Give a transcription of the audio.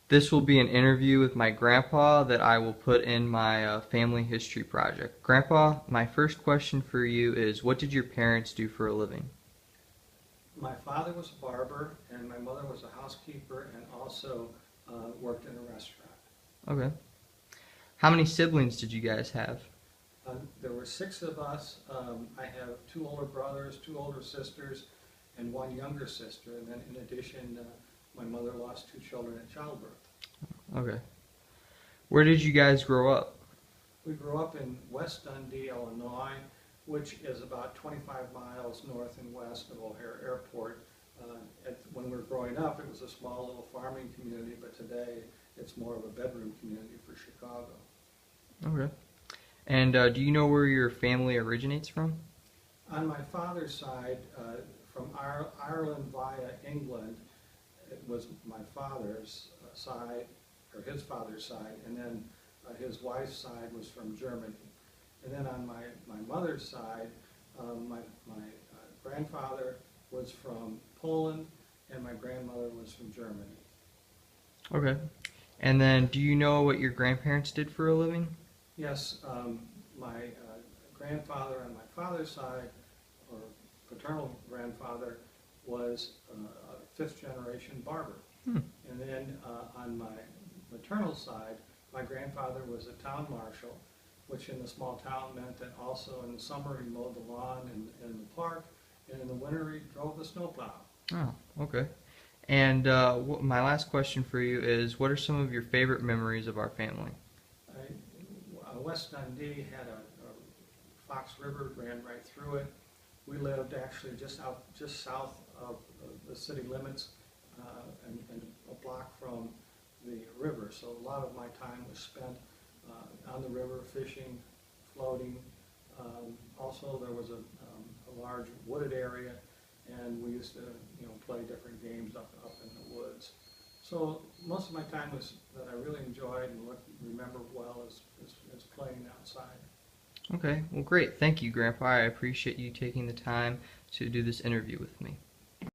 This will be an interview with my grandpa that I will put in my family history project. Grandpa, my first question for you is, what did your parents do for a living? My father was a barber, and my mother was a housekeeper and also worked in a restaurant. Okay. How many siblings did you guys have? There were six of us. I have two older brothers, two older sisters, and one younger sister. And then in addition, my mother lost two children at childbirth. Okay. Where did you guys grow up? We grew up in West Dundee, Illinois, which is about 25 miles north and west of O'Hare Airport. When we were growing up, it was a small little farming community, but today it's more of a bedroom community for Chicago. Okay. And do you know where your family originates from? On my father's side, from Ireland via England, it was my father's side, or his father's side, and then his wife's side was from Germany. And then on my mother's side, my grandfather was from Poland, and my grandmother was from Germany. Okay. And then do you know what your grandparents did for a living? Yes, my grandfather on my father's side, or paternal grandfather, was a fifth generation barber. Hmm. And then on my maternal side, my grandfather was a town marshal, which in the small town meant that also in the summer he mowed the lawn in the park, and in the winter he drove the snowplow. Oh, okay. And my last question for you is, what are some of your favorite memories of our family? West Dundee had a Fox River ran right through it. We lived actually just south of the city limits and a block from the river. So a lot of my time was spent on the river fishing, floating. Also, there was a large wooded area, and we used to play different games up in the woods. So most of my time was that I really enjoyed and remember well is playing outside. Okay, well great. Thank you, Grandpa. I appreciate you taking the time to do this interview with me.